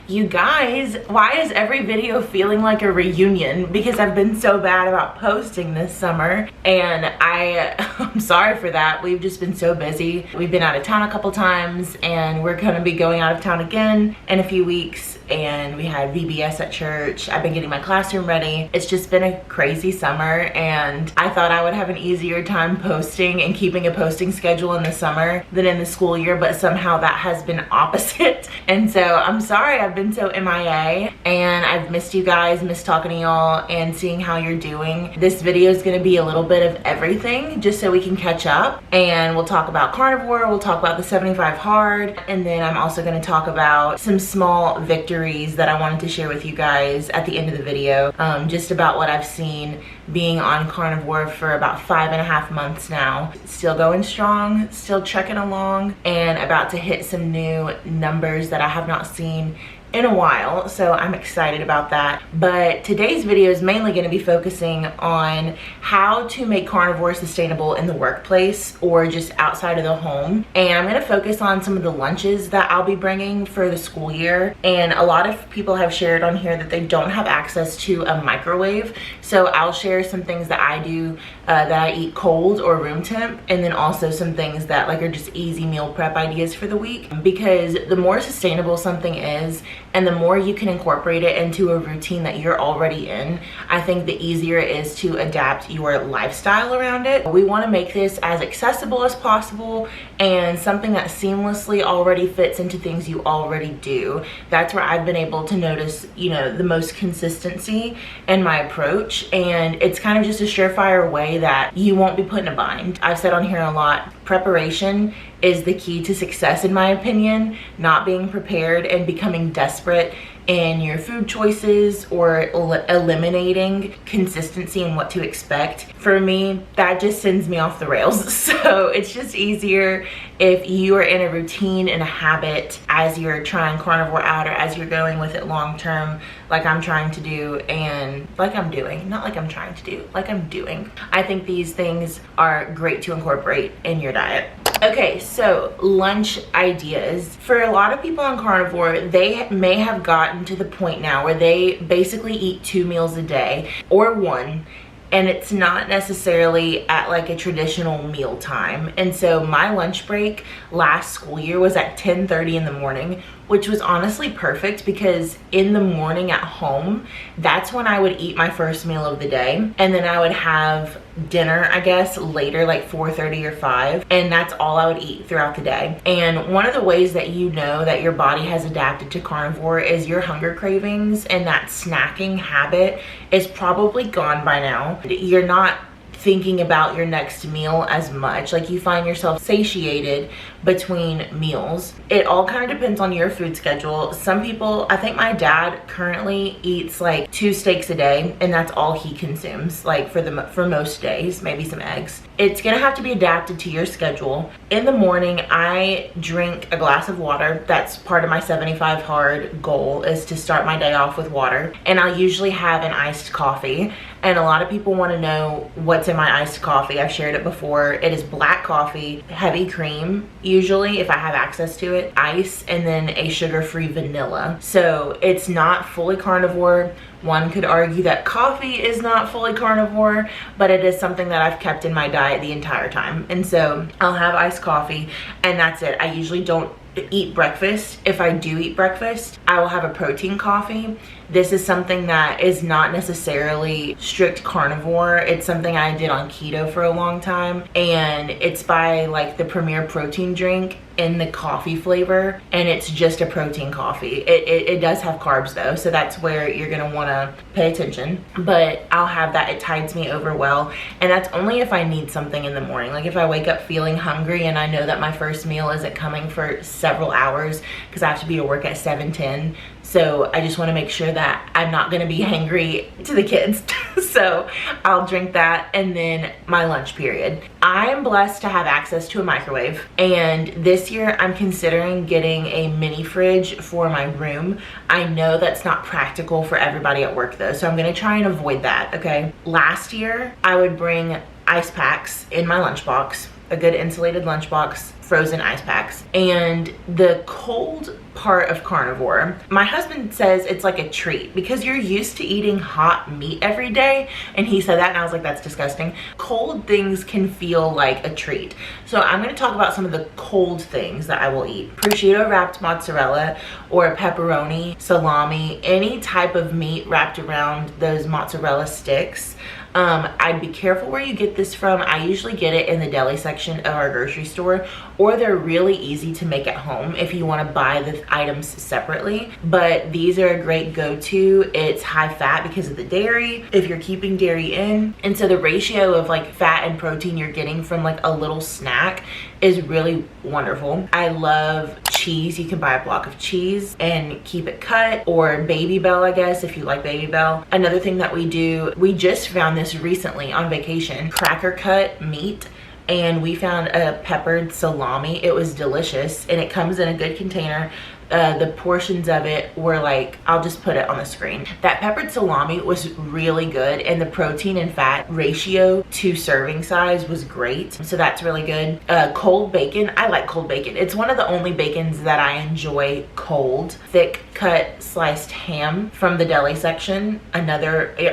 You guys, why is every video feeling like a reunion? Because I've been so bad about posting this summer, and I'm sorry for that. We've just been so busy. We've been out of town a couple times, and we're gonna be going out of town again in a few weeks, and we had VBS at church. I've been getting my classroom ready. It's just been a crazy summer, and I thought I would have an easier time posting and keeping a posting schedule in the summer than in the school year, but somehow that has been opposite. And so I'm sorry I've been so MIA, and I've missed you guys, missed talking to y'all and seeing how you're doing. This video is gonna be a little bit of everything just so we can catch up, and we'll talk about Carnivore, we'll talk about the 75 hard, and then I'm also gonna talk about some small victories that I wanted to share with you guys at the end of the video, just about what I've seen being on Carnivore for about 5.5 months now. Still going strong, still trekking along, and about to hit some new numbers that I have not seen in a while, so I'm excited about that. But today's video is mainly going to be focusing on how to make Carnivore sustainable in the workplace or just outside of the home, and I'm going to focus on some of the lunches that I'll be bringing for the school year. And a lot of people have shared on here that they don't have access to a microwave, so I'll share some things that I do that I eat cold or room temp, and then also some things that like are just easy meal prep ideas for the week, because the more sustainable something is and the more you can incorporate it into a routine that you're already in, I think the easier it is to adapt your lifestyle around it. We want to make this as accessible as possible and something that seamlessly already fits into things you already do. That's where I've been able to notice, you know, the most consistency in my approach, and it's kind of just a surefire way that you won't be put in a bind. I've said on here a lot, preparation is the key to success in my opinion. Not being prepared and becoming desperate in your food choices or eliminating consistency in what to expect, for me, that just sends me off the rails. So it's just easier if you are in a routine and a habit as you're trying Carnivore out, or as you're going with it long term, like I'm trying to do, and like I'm doing, not like I'm trying to do, like I'm doing. I think these things are great to incorporate in your diet. Okay, so lunch ideas. For a lot of people on Carnivore, they may have gotten to the point now where they basically eat 2 meals a day or 1, and it's not necessarily at like a traditional meal time. And so my lunch break last school year was at 10:30 in the morning, which was honestly perfect, because in the morning at home, that's when I would eat my first meal of the day, and then I would have dinner, I guess, later, like 4:30 or 5, and that's all I would eat throughout the day. And one of the ways that you know that your body has adapted to Carnivore is your hunger cravings, and that snacking habit is probably gone by now. You're not thinking about your next meal as much, like you find yourself satiated between meals. It all kind of depends on your food schedule. Some people, I think my dad currently eats like 2 steaks a day, and that's all he consumes, like for most days, maybe some eggs. It's gonna have to be adapted to your schedule. In the morning, I drink a glass of water. That's part of my 75 hard goal, is to start my day off with water, and I'll usually have an iced coffee. And a lot of people want to know what's in my iced coffee. I've shared it before. It is black coffee, heavy cream, usually if I have access to it, ice, and then a sugar-free vanilla. So it's not fully carnivore. One could argue that coffee is not fully carnivore, but it is something that I've kept in my diet the entire time. And so I'll have iced coffee, and that's it. I usually don't eat breakfast. If I do eat breakfast, I will have a protein coffee. This is something that is not necessarily strict carnivore. It's something I did on keto for a long time, and it's by like the Premier protein drink in the coffee flavor, and it's just a protein coffee. It does have carbs though, so that's where you're gonna wanna pay attention, but I'll have that. It tides me over well, and that's only if I need something in the morning. Like if I wake up feeling hungry and I know that my first meal isn't coming for several hours because I have to be at work at 7:10, so I just want to make sure that I'm not going to be hangry to the kids. So I'll drink that, and then my lunch period. I am blessed to have access to a microwave, and this year I'm considering getting a mini fridge for my room. I know that's not practical for everybody at work though, so I'm going to try and avoid that, okay? Last year I would bring ice packs in my lunchbox, a good insulated lunchbox frozen ice packs. And the cold part of carnivore, my husband says it's like a treat because you're used to eating hot meat every day, and he said that and I was like, that's disgusting. Cold things can feel like a treat. So I'm going to talk about some of the cold things that I will eat. Prosciutto wrapped mozzarella or pepperoni, salami, any type of meat wrapped around those mozzarella sticks. I'd be careful where you get this from. I usually get it in the deli section of our grocery store, or they're really easy to make at home if you want to buy the items separately. But these are a great go-to. It's high fat because of the dairy, if you're keeping dairy in. And so the ratio of like fat and protein you're getting from like a little snack is really wonderful. I love cheese. You can buy a block of cheese and keep it cut, or Baby Bell, I guess, if you like Baby Bell. Another thing that we do, we just found this recently on vacation, cracker cut meat, and we found a peppered salami. It was delicious, and it comes in a good container. The portions of it were like, I'll just put it on the screen. That peppered salami was really good, and the protein and fat ratio to serving size was great. So that's really good. Cold bacon, I like cold bacon. It's one of the only bacons that I enjoy cold. Thick cut sliced ham from the deli section,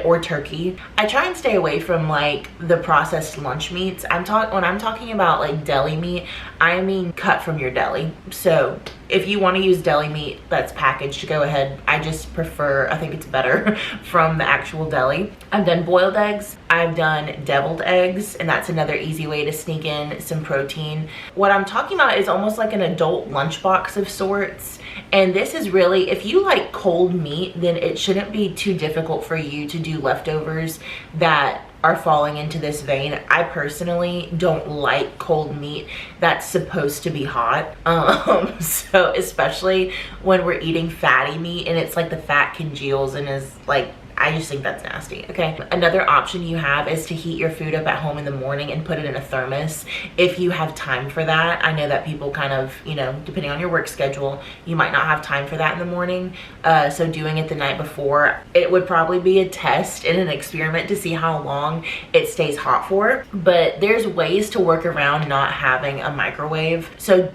or turkey. I try and stay away from like the processed lunch meats. When I'm talking about like deli meat, I mean cut from your deli. So if you want to use deli meat that's packaged, go ahead. I just prefer, I think it's better from the actual deli. I've done boiled eggs. I've done deviled eggs, and that's another easy way to sneak in some protein. What I'm talking about is almost like an adult lunchbox of sorts. And this is really, if you like cold meat, then it shouldn't be too difficult for you to do leftovers that are falling into this vein. I personally don't like cold meat that's supposed to be hot. So especially when we're eating fatty meat and it's like the fat congeals and is like, I just think that's nasty, okay? Another option you have is to heat your food up at home in the morning and put it in a thermos if you have time for that. I know that people kind of, you know, depending on your work schedule, you might not have time for that in the morning. So doing it the night before, it would probably be a test and an experiment to see how long it stays hot for. But there's ways to work around not having a microwave. So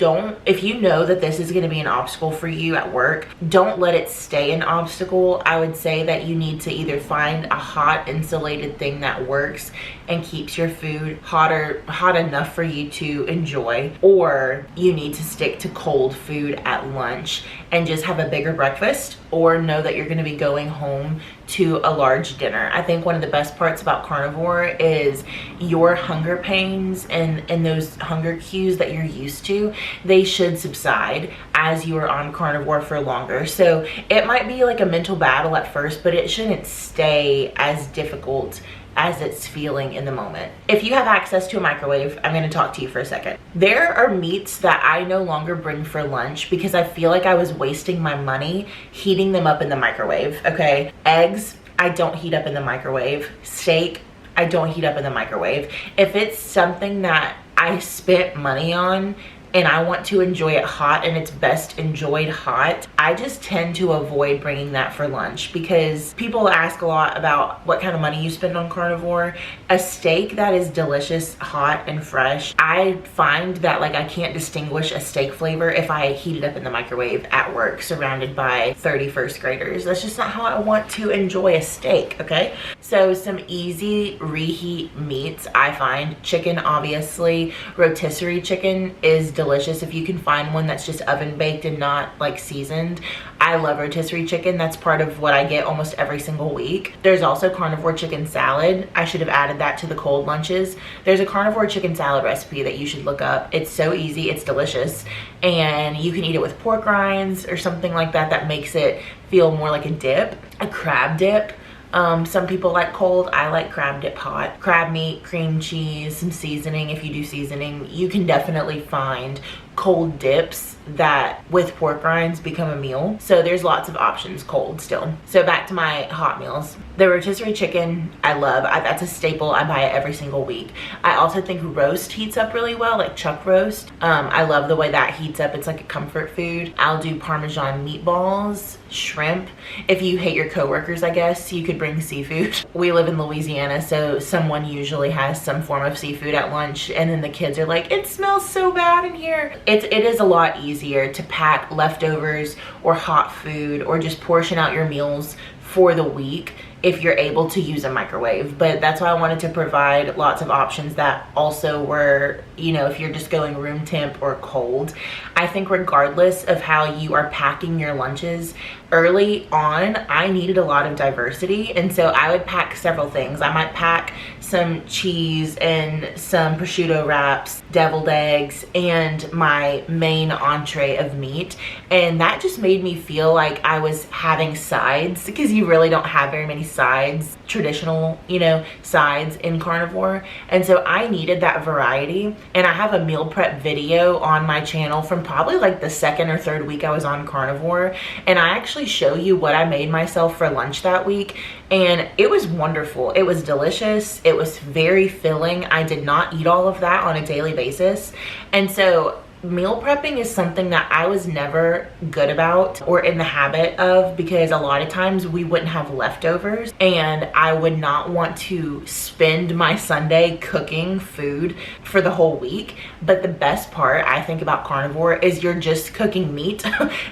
if you know that this is gonna be an obstacle for you at work, don't let it stay an obstacle. I would say that you need to either find a hot insulated thing that works and keeps your food hot enough for you to enjoy, or you need to stick to cold food at lunch and just have a bigger breakfast, or know that you're going to be going home to a large dinner. I think one of the best parts about carnivore is your hunger pains and those hunger cues that you're used to, they should subside as you are on carnivore for longer. So it might be like a mental battle at first, but it shouldn't stay as difficult as it's feeling in the moment. If you have access to a microwave, I'm going to talk to you for a second. There are meats that I no longer bring for lunch because I feel like I was wasting my money heating them up in the microwave, okay? Eggs, I don't heat up in the microwave. Steak, I don't heat up in the microwave. If it's something that I spent money on and I want to enjoy it hot and it's best enjoyed hot, I just tend to avoid bringing that for lunch because people ask a lot about what kind of money you spend on carnivore. A steak that is delicious, hot and fresh, I find that like I can't distinguish a steak flavor if I heat it up in the microwave at work surrounded by 30 first graders. That's just not how I want to enjoy a steak, okay? So some easy reheat meats I find. Chicken, obviously. Rotisserie chicken is delicious if you can find one that's just oven baked and not like seasoned. I love rotisserie chicken. That's part of what I get almost every single week. There's also carnivore chicken salad. I should have added that to the cold lunches. There's a carnivore chicken salad recipe that you should look up. It's so easy, it's delicious, and you can eat it with pork rinds or something like that that makes it feel more like a dip. A crab dip. Some people like cold, I like crab dip hot. Crab meat, cream cheese, some seasoning. If you do seasoning, you can definitely find cold dips that with pork rinds become a meal. So there's lots of options cold still. So back to my hot meals. The rotisserie chicken, I love. That's a staple. I buy it every single week. I also think roast heats up really well, like chuck roast. I love the way that heats up. It's like a comfort food. I'll do Parmesan meatballs, shrimp. If you hate your coworkers, I guess, you could bring seafood. We live in Louisiana, so someone usually has some form of seafood at lunch, and then the kids are like, it smells so bad in here. It is a lot easier to pack leftovers or hot food or just portion out your meals for the week if you're able to use a microwave. But that's why I wanted to provide lots of options that also were, you know, if you're just going room temp or cold. I think regardless of how you are packing your lunches, early on I needed a lot of diversity, and so I would pack several things. I might pack some cheese and some prosciutto wraps, deviled eggs, and my main entree of meat, and that just made me feel like I was having sides, because you really don't have very many sides, traditional, you know, sides in carnivore. And so I needed that variety, and I have a meal prep video on my channel from probably like the second or third week I was on carnivore, and I actually show you what I made myself for lunch that week, and it was wonderful. It was delicious. It was very filling. I did not eat all of that on a daily basis, and so meal prepping is something that I was never good about or in the habit of, because a lot of times we wouldn't have leftovers, and I would not want to spend my Sunday cooking food for the whole week. But the best part I think about carnivore is you're just cooking meat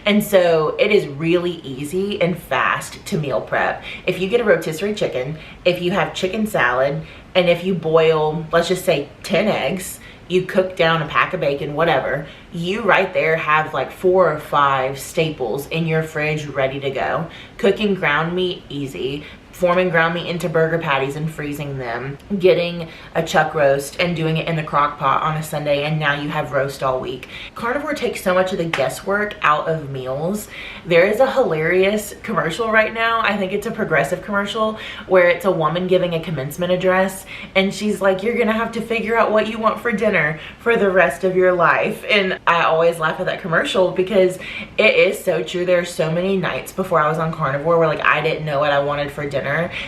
and so it is really easy and fast to meal prep. If you get a rotisserie chicken, if you have chicken salad, and if you boil, let's just say 10 eggs, you cook down a pack of bacon, whatever, you right there have like 4 or 5 staples in your fridge ready to go. Cooking ground meat, easy. Forming ground meat into burger patties and freezing them, getting a chuck roast and doing it in the crock pot on a Sunday, and now you have roast all week. Carnivore takes so much of the guesswork out of meals. There is a hilarious commercial right now, I think it's a Progressive commercial, where it's a woman giving a commencement address, and she's like, you're gonna have to figure out what you want for dinner for the rest of your life. And I always laugh at that commercial because it is so true. There are so many nights before I was on carnivore where like I didn't know what I wanted for dinner,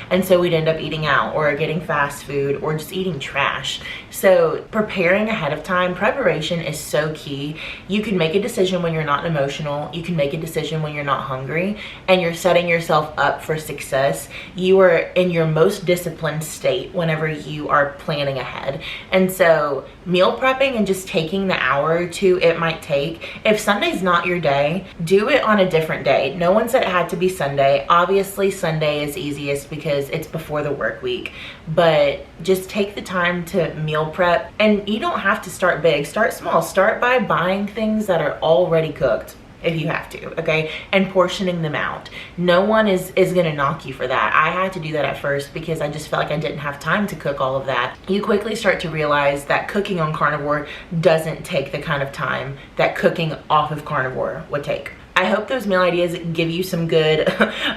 and so we'd end up eating out or getting fast food or just eating trash. So preparing ahead of time, preparation is so key. You can make a decision when you're not emotional, you can make a decision when you're not hungry, and you're setting yourself up for success. You are in your most disciplined state whenever you are planning ahead. And so meal prepping and just taking the hour or two it might take, if Sunday's not your day, do it on a different day. No one said it had to be Sunday. Obviously Sunday is easiest because it's before the work week, but just take the time to meal prep. And you don't have to start big, start small. Start by buying things that are already cooked if you have to, okay, and portioning them out. No one is gonna knock you for that. I had to do that at first because I just felt like I didn't have time to cook all of that. You quickly start to realize that cooking on carnivore doesn't take the kind of time that cooking off of carnivore would take. I hope those meal ideas give you some good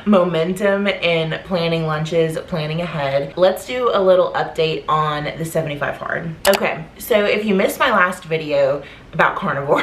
momentum in planning lunches, planning ahead. Let's do a little update on the 75 hard. Okay, so if you missed my last video about carnivore,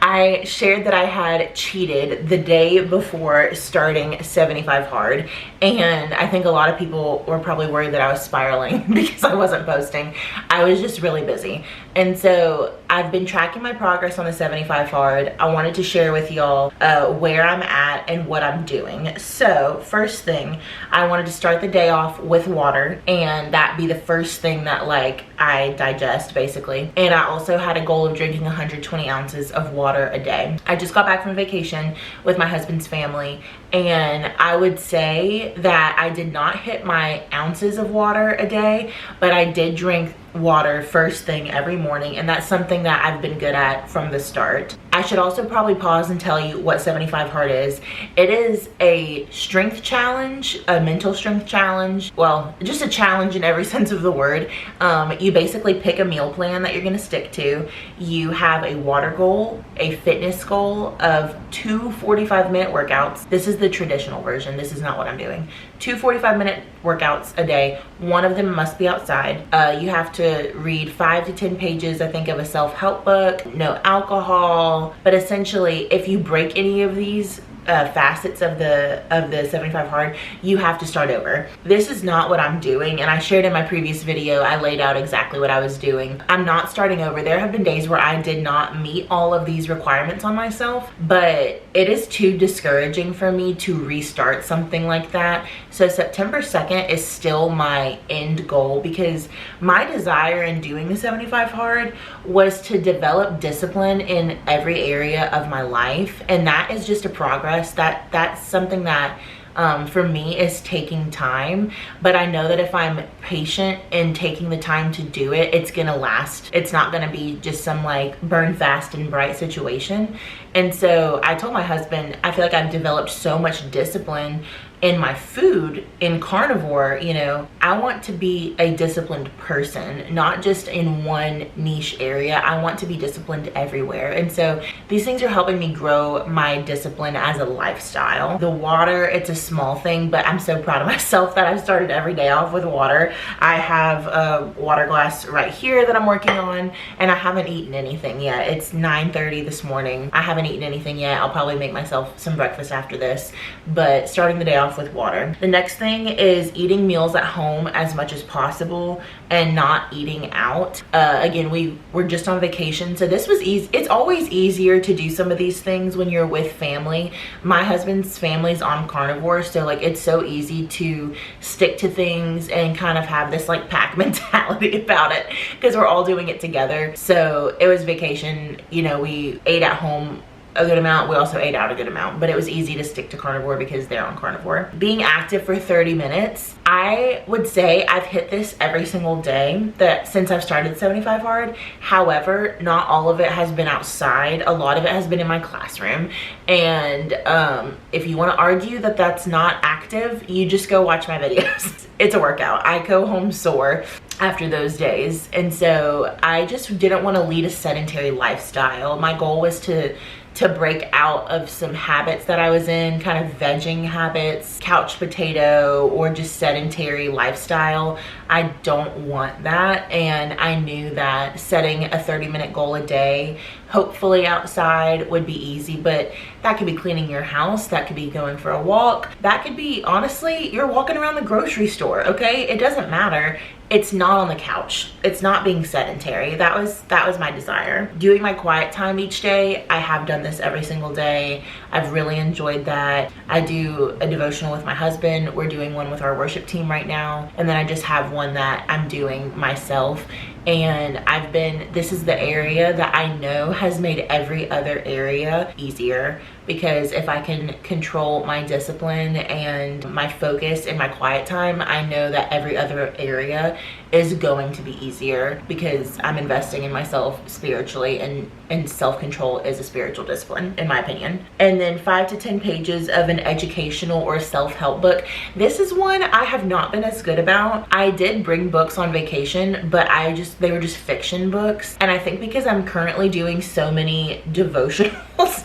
I shared that I had cheated the day before starting 75 hard, and I think a lot of people were probably worried that I was spiraling because I wasn't posting. I was just really busy, and so I've been tracking my progress on the 75 hard. I wanted to share with y'all where I'm at and what I'm doing. So first thing, I wanted to start the day off with water, and that be the first thing that like I digest basically. And I also had a goal of drinking 120 ounces of water a day. I just got back from vacation with my husband's family, and I would say that I did not hit my ounces of water a day, but I did drink water first thing every morning, and that's something that I've been good at from the start. I should also probably pause and tell you what 75 hard is. It is a strength challenge, a mental strength challenge, well, just a challenge in every sense of the word. You basically pick a meal plan that you're gonna stick to. You have a water goal, a fitness goal of 2 45-minute workouts. This is the traditional version. This is not what I'm doing. 2 45-minute workouts a day. One of them must be outside. You have to read 5 to 10 pages, I think, of a self-help book. No alcohol. But essentially, if you break any of these facets of the 75 hard, you have to start over. This is not what I'm doing, and I shared in my previous video, I laid out exactly what I was doing. I'm not starting over. There have been days where I did not meet all of these requirements on myself, but it is too discouraging for me to restart something like that. So September 2nd is still my end goal, because my desire in doing the 75 hard was to develop discipline in every area of my life, and that is just a progress. That's something that for me is taking time, but I know that if I'm patient in taking the time to do it, it's gonna last. It's not gonna be just some like burn fast and bright situation. And so I told my husband, I feel like I've developed so much discipline in my food in Carnivore. You know, I want to be a disciplined person, not just in one niche area. I want to be disciplined everywhere. And so these things are helping me grow my discipline as a lifestyle. The water, it's a small thing, but I'm so proud of myself that I've started every day off with water. I have a water glass right here that I'm working on, and I haven't eaten anything yet. It's 9:30 this morning. I haven't eaten anything yet. I'll probably make myself some breakfast after this, but starting the day off with water. The next thing is eating meals at home as much as possible and not eating out. Again, we're just on vacation, so this was easy. It's always easier to do some of these things when you're with family. My husband's family's on Carnivore, so like it's so easy to stick to things and kind of have this like pack mentality about it, because we're all doing it together. So it was vacation, you know, we ate at home a good amount. We also ate out a good amount, but it was easy to stick to Carnivore because they're on Carnivore. Being active for 30 minutes. I would say I've hit this every single day since I've started 75 hard. However, not all of it has been outside. A lot of it has been in my classroom. And if you want to argue that that's not active, you just go watch my videos. It's a workout. I go home sore after those days. And so I just didn't want to lead a sedentary lifestyle. My goal was to break out of some habits that I was in, kind of vegging habits, couch potato, or just sedentary lifestyle. I don't want that, and I knew that setting a 30-minute goal a day, hopefully outside, would be easy, but that could be cleaning your house, that could be going for a walk, that could be, honestly, you're walking around the grocery store, okay? It doesn't matter. It's not on the couch. It's not being sedentary. That was my desire. Doing my quiet time each day. I have done this every single day. I've really enjoyed that. I do a devotional with my husband. We're doing one with our worship team right now. And then I just have one that I'm doing myself. And this is the area that I know has made every other area easier, because if I can control my discipline and my focus in my quiet time, I know that every other area is going to be easier, because I'm investing in myself spiritually, and self-control is a spiritual discipline, in my opinion. And then 5 to 10 pages of an educational or self-help book. This is one I have not been as good about. I did bring books on vacation, but they were just fiction books. And I think because I'm currently doing so many devotionals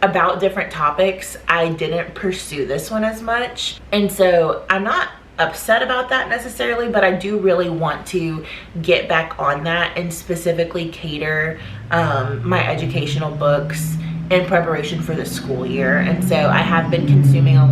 about different topics, I didn't pursue this one as much. And so I'm not upset about that necessarily, but I do really want to get back on that and specifically cater my educational books in preparation for the school year. And so I have been consuming a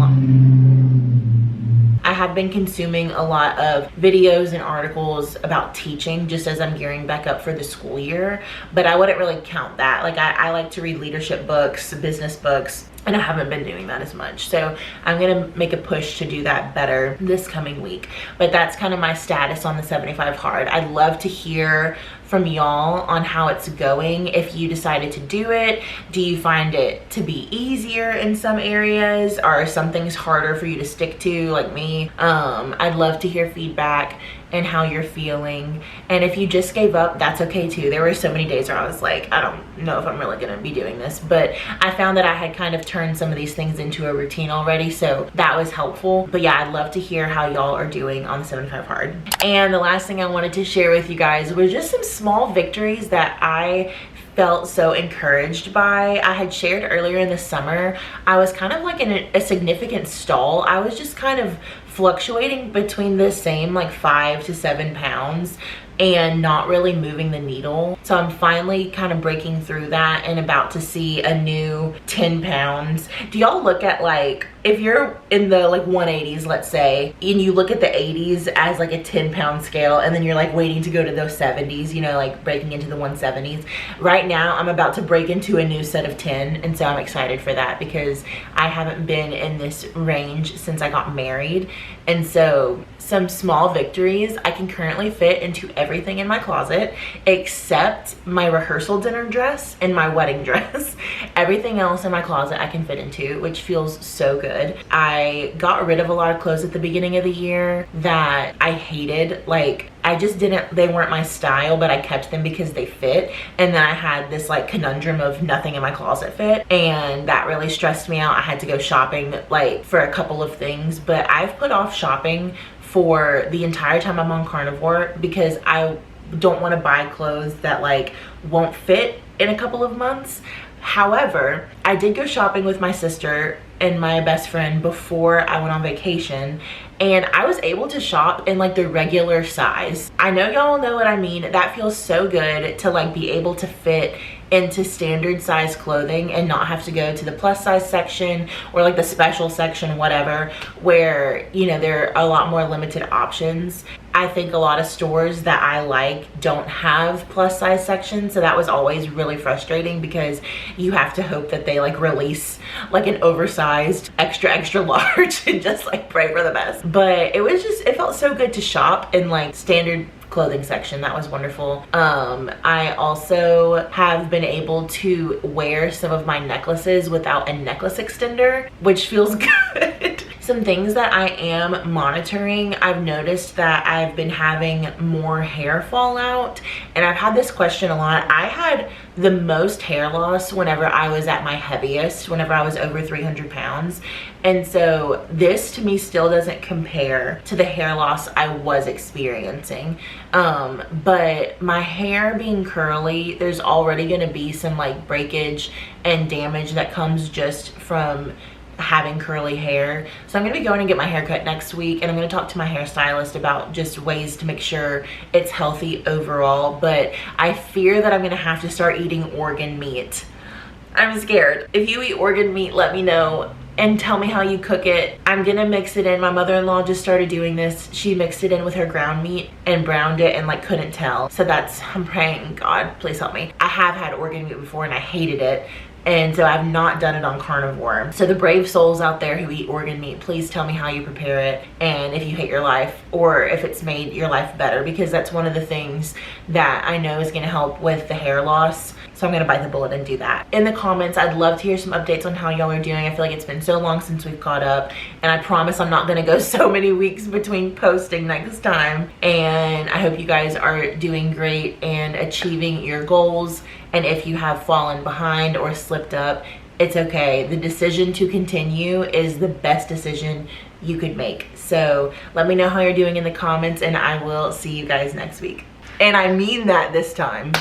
lot of videos and articles about teaching, just as I'm gearing back up for the school year, but I wouldn't really count that. Like I like to read leadership books, business books, and I haven't been doing that as much. So I'm gonna make a push to do that better this coming week. But that's kind of my status on the 75 hard. I'd love to hear from y'all on how it's going. If you decided to do it, do you find it to be easier in some areas? Are some things harder for you to stick to, like me? I'd love to hear feedback and how you're feeling. And if you just gave up, that's okay too. There were so many days where I was like, I don't know if I'm really gonna be doing this, but I found that I had kind of turned some of these things into a routine already, so that was helpful. But yeah, I'd love to hear how y'all are doing on the 75 hard. And the last thing I wanted to share with you guys was just some small victories that I felt so encouraged by. I had shared earlier in the summer, I was kind of like in a significant stall. I was just kind of fluctuating between the same like 5 to 7 pounds and not really moving the needle. So I'm finally kind of breaking through that and about to see a new 10 pounds. Do y'all look at, like, if you're in the like 180s, let's say, and you look at the 80s as like a 10-pound scale, and then you're like waiting to go to those 70s, you know, like breaking into the 170s. Right now I'm about to break into a new set of 10, and so I'm excited for that because I haven't been in this range since I got married. And so some small victories. I can currently fit into everything in my closet except my rehearsal dinner dress and my wedding dress. Everything else in my closet I can fit into, which feels so good. I got rid of a lot of clothes at the beginning of the year that I hated. Like, I just didn't, they weren't my style, but I kept them because they fit. And then I had this like conundrum of nothing in my closet fit, and that really stressed me out. I had to go shopping like for a couple of things, but I've put off shopping for the entire time I'm on Carnivore because I don't want to buy clothes that like won't fit in a couple of months. However, I did go shopping with my sister and my best friend before I went on vacation, and I was able to shop in like the regular size. I know y'all know what I mean. That feels so good to like be able to fit into standard size clothing and not have to go to the plus size section or like the special section, whatever, where, you know, there are a lot more limited options. I think a lot of stores that I like don't have plus size sections, so that was always really frustrating because you have to hope that they like release like an oversized extra large and just like pray for the best. But it was just, it felt so good to shop in like standard clothing section. That was wonderful. I also have been able to wear some of my necklaces without a necklace extender, which feels good. Some things that I am monitoring, I've noticed that I've been having more hair fall out, and I've had this question a lot. I had the most hair loss whenever I was at my heaviest, whenever I was over 300 pounds. And so this to me still doesn't compare to the hair loss I was experiencing. But my hair being curly, there's already gonna be some like breakage and damage that comes just from having curly hair. So I'm gonna be going and get my hair cut next week, and I'm gonna talk to my hairstylist about just ways to make sure it's healthy overall. But I fear that I'm gonna have to start eating organ meat. I'm scared. If you eat organ meat, let me know and tell me how you cook it. I'm gonna mix it in. My mother-in-law just started doing this. She mixed it in with her ground meat and browned it and like couldn't tell. So that's, I'm praying, God, please help me. I have had organ meat before and I hated it. And so I've not done it on Carnivore. So the brave souls out there who eat organ meat, please tell me how you prepare it and if you hate your life or if it's made your life better, because that's one of the things that I know is gonna help with the hair loss. So I'm gonna bite the bullet and do that. In the comments, I'd love to hear some updates on how y'all are doing. I feel like it's been so long since we've caught up, and I promise I'm not gonna go so many weeks between posting next time. And I hope you guys are doing great and achieving your goals. And if you have fallen behind or slipped up, it's okay. The decision to continue is the best decision you could make. So let me know how you're doing in the comments, and I will see you guys next week. And I mean that this time.